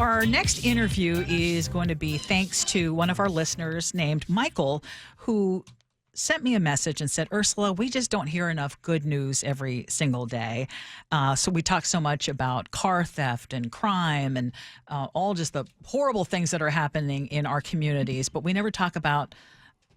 our next interview is going to be thanks to one of our listeners named Michael, who sent me a message and said, Ursula, we just don't hear enough good news every single day. So we talk so much about car theft and crime and all just the horrible things that are happening in our communities, but we never talk about,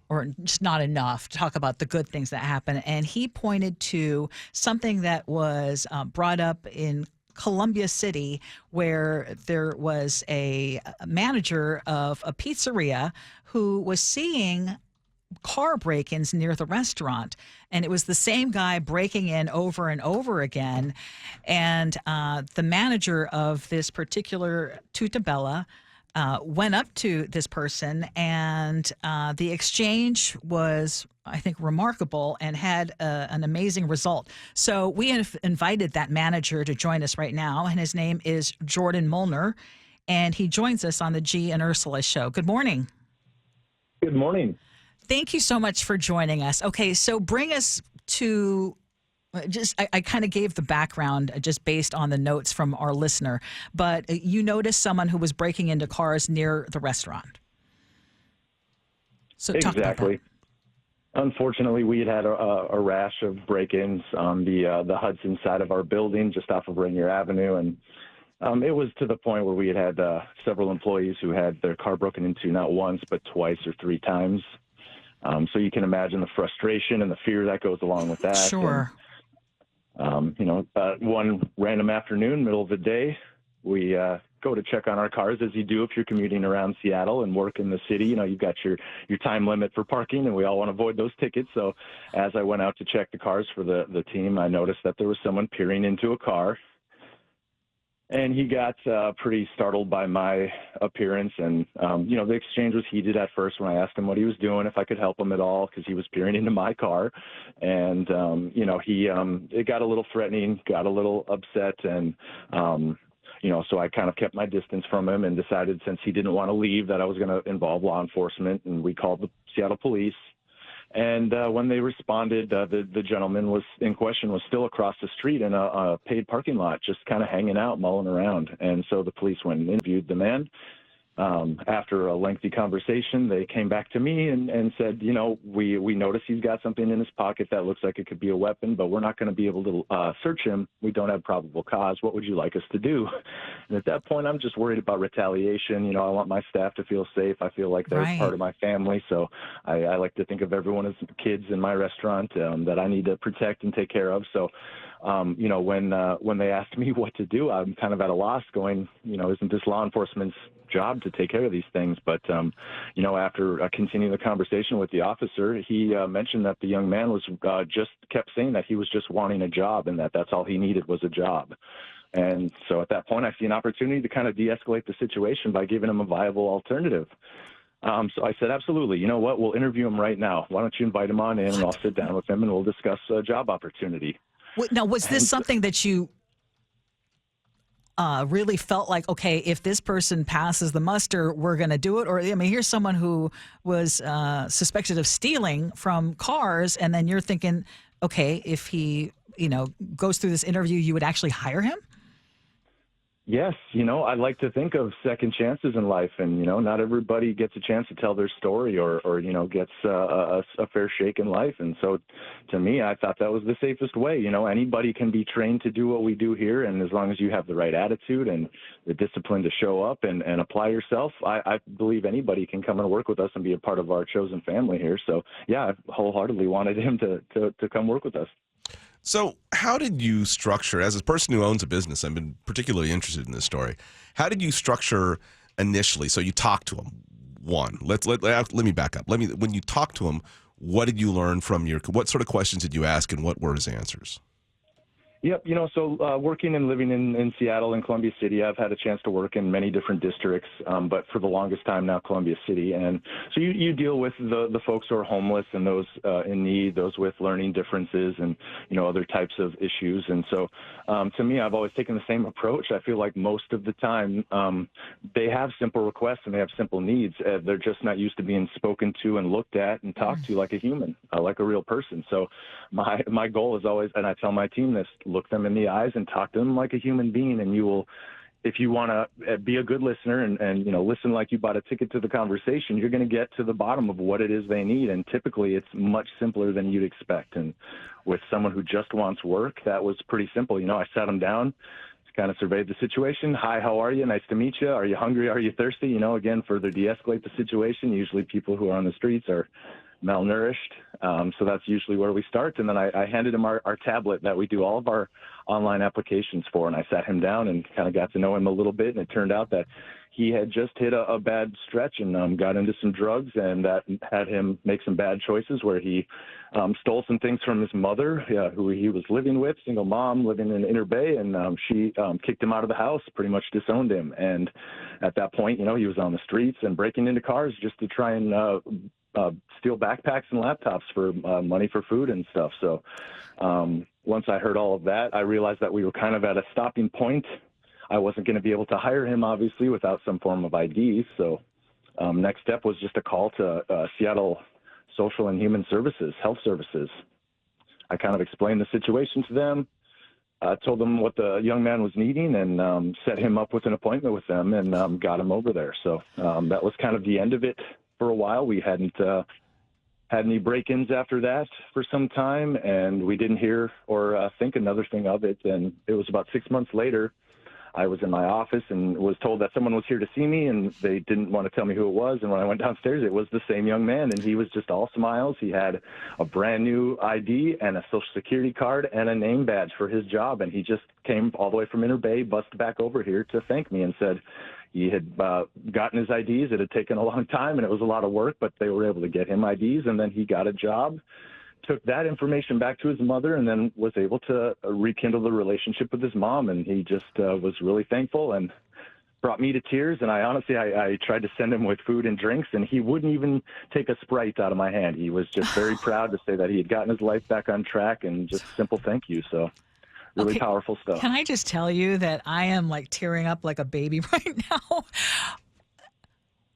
or just not enough to talk about the good things that happen. And he pointed to something that was brought up in Columbia City, where there was a manager of a pizzeria who was seeing car break-ins near the restaurant, and it was the same guy breaking in over and over again. And the manager of this particular Tutta Bella went up to this person, and the exchange was, I think, remarkable and had an amazing result. So we have invited that manager to join us right now, and his name is Jordan Mullner, and he joins us on the G and Ursula show. Good morning. Good morning. Thank you so much for joining us. Okay, so bring us to I kind of gave the background just based on the notes from our listener, but you noticed someone who was breaking into cars near the restaurant. So talk about that. Unfortunately, we had a rash of break-ins on the Hudson side of our building, just off of Rainier Avenue, and it was to the point where we had several employees who had their car broken into not once but twice or three times. So you can imagine the frustration and the fear that goes along with that. Sure. And, one random afternoon, middle of the day, we go to check on our cars, as you do if you're commuting around Seattle and work in the city. You know, you've got your time limit for parking, and we all want to avoid those tickets. So as I went out to check the cars for the team, I noticed that there was someone peering into a car. And he got pretty startled by my appearance. And, the exchange was heated at first when I asked him what he was doing, if I could help him at all, because he was peering into my car. And, it got a little threatening, got a little upset. And, so I kind of kept my distance from him and decided, since he didn't want to leave, that I was going to involve law enforcement. And we called the Seattle police. And when they responded, the gentleman was in question was still across the street in a paid parking lot, just kind of hanging out, mulling around. And so the police went and interviewed the man. After a lengthy conversation, they came back to me and said, we noticed he's got something in his pocket that looks like it could be a weapon, but we're not going to be able to search him. We don't have probable cause. What would you like us to do? And at that point, I'm just worried about retaliation. I want my staff to feel safe. I feel like they're part of my family. So I like to think of everyone as kids in my restaurant that I need to protect and take care of. So, when they asked me what to do, I'm kind of at a loss going, isn't this law enforcement's job to take care of these things? But, after continuing the conversation with the officer, he mentioned that the young man was just kept saying that he was just wanting a job and that's all he needed was a job. And so at that point, I see an opportunity to kind of de-escalate the situation by giving him a viable alternative. So I said, absolutely. You know what? We'll interview him right now. Why don't you invite him on in and I'll sit down with him and we'll discuss a job opportunity. Now, was this something that you really felt like, okay, if this person passes the muster, we're going to do it? Or, here's someone who was suspected of stealing from cars, and then you're thinking, okay, if he, goes through this interview, you would actually hire him? Yes, I like to think of second chances in life, and not everybody gets a chance to tell their story or gets a fair shake in life. And so, to me, I thought that was the safest way. Anybody can be trained to do what we do here, and as long as you have the right attitude and the discipline to show up and apply yourself, I believe anybody can come and work with us and be a part of our chosen family here. So, yeah, I wholeheartedly wanted him to come work with us. So how did you structure, as a person who owns a business, I've been particularly interested in this story, how did you structure initially? So you talked to him. Let me back up. When you talked to him, what did you learn from what sort of questions did you ask and what were his answers? Yep. So working and living in Seattle and Columbia City, I've had a chance to work in many different districts, but for the longest time now, Columbia City. And so you deal with the folks who are homeless and those in need, those with learning differences and, other types of issues. And so to me, I've always taken the same approach. I feel like most of the time they have simple requests and they have simple needs. They're just not used to being spoken to and looked at and talked to like a human, like a real person. So my goal is always, and I tell my team this, look them in the eyes and talk to them like a human being, and you will if you want to be a good listener and listen like you bought a ticket to the conversation, you're going to get to the bottom of what it is they need. And typically it's much simpler than you'd expect. And with someone who just wants work, that was pretty simple. I sat them down, kind of surveyed the situation. Hi, how are you? Nice to meet you. Are you hungry? Are you thirsty? Again, further de-escalate the situation. Usually people who are on the streets are malnourished. So that's usually where we start. And then I handed him our tablet that we do all of our online applications for. And I sat him down and kind of got to know him a little bit. And it turned out that he had just hit a bad stretch and got into some drugs, and that had him make some bad choices where he stole some things from his mother, who he was living with, single mom living in Inner Bay, and she kicked him out of the house, pretty much disowned him. And at that point, he was on the streets and breaking into cars just to try and steal backpacks and laptops for money for food and stuff. So once I heard all of that, I realized that we were kind of at a stopping point. I wasn't going to be able to hire him, obviously, without some form of ID. So next step was just a call to Seattle Social and Human Services, Health Services. I kind of explained the situation to them, told them what the young man was needing, and set him up with an appointment with them and got him over there. So that was kind of the end of it for a while. We hadn't had any break-ins after that for some time, and we didn't hear or think another thing of it. And it was about 6 months later, I was in my office and was told that someone was here to see me, and they didn't want to tell me who it was. And when I went downstairs, it was the same young man, and he was just all smiles. He had a brand new ID and a Social Security card and a name badge for his job, and he just came all the way from Inner Bay, bussed back over here to thank me and said he had gotten his IDs. It had taken a long time, and it was a lot of work, but they were able to get him IDs, and then he got a job, took that information back to his mother, and then was able to rekindle the relationship with his mom. And he just was really thankful and brought me to tears. And I tried to send him with food and drinks, and he wouldn't even take a Sprite out of my hand. He was just very proud to say that he had gotten his life back on track, and just simple thank you. So really powerful stuff. Can I just tell you that I am like tearing up like a baby right now?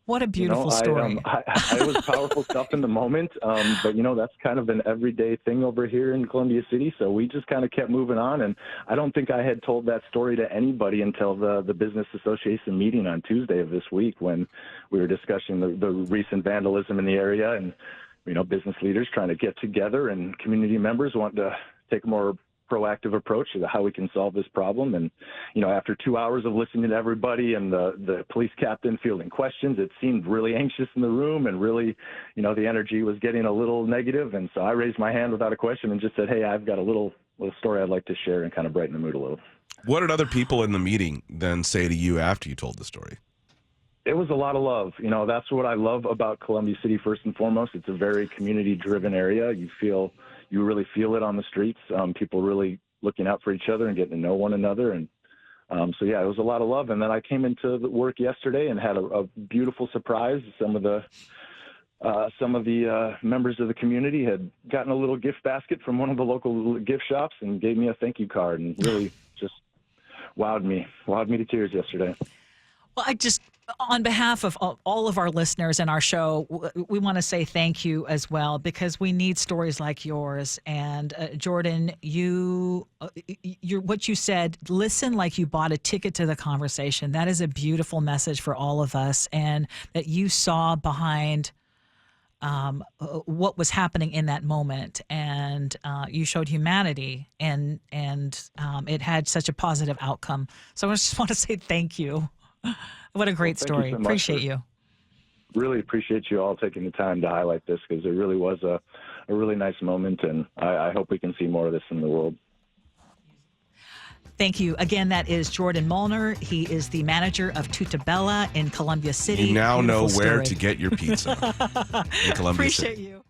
What a beautiful story. It was powerful stuff in the moment, but, that's kind of an everyday thing over here in Columbia City, so we just kind of kept moving on, and I don't think I had told that story to anybody until the Business Association meeting on Tuesday of this week, when we were discussing the recent vandalism in the area, and, business leaders trying to get together and community members wanting to take a more proactive approach to how we can solve this problem. And, after 2 hours of listening to everybody and the police captain fielding questions, it seemed really anxious in the room, and really, the energy was getting a little negative. And so I raised my hand without a question and just said, hey, I've got a little story I'd like to share and kind of brighten the mood a little. What did other people in the meeting then say to you after you told the story? It was a lot of love. That's what I love about Columbia City, first and foremost. It's a very community-driven area. You really feel it on the streets. People really looking out for each other and getting to know one another. And so, it was a lot of love. And then I came into the work yesterday and had a beautiful surprise. Some of the members of the community had gotten a little gift basket from one of the local gift shops and gave me a thank you card, and really just wowed me to tears yesterday. Well, on behalf of all of our listeners and our show, we want to say thank you as well, because we need stories like yours. And Jordan, what you said, listen like you bought a ticket to the conversation. That is a beautiful message for all of us, and that you saw behind what was happening in that moment, and you showed humanity, and it had such a positive outcome. So I just want to say thank you. What a great story. You so appreciate you. Really appreciate you all taking the time to highlight this, because it really was a really nice moment, and I hope we can see more of this in the world. Thank you. Again, that is Jordan Mullner. He is the manager of Tutta Bella in Columbia City. You now Beautiful know where story. to get your pizza in Columbia Appreciate City. you.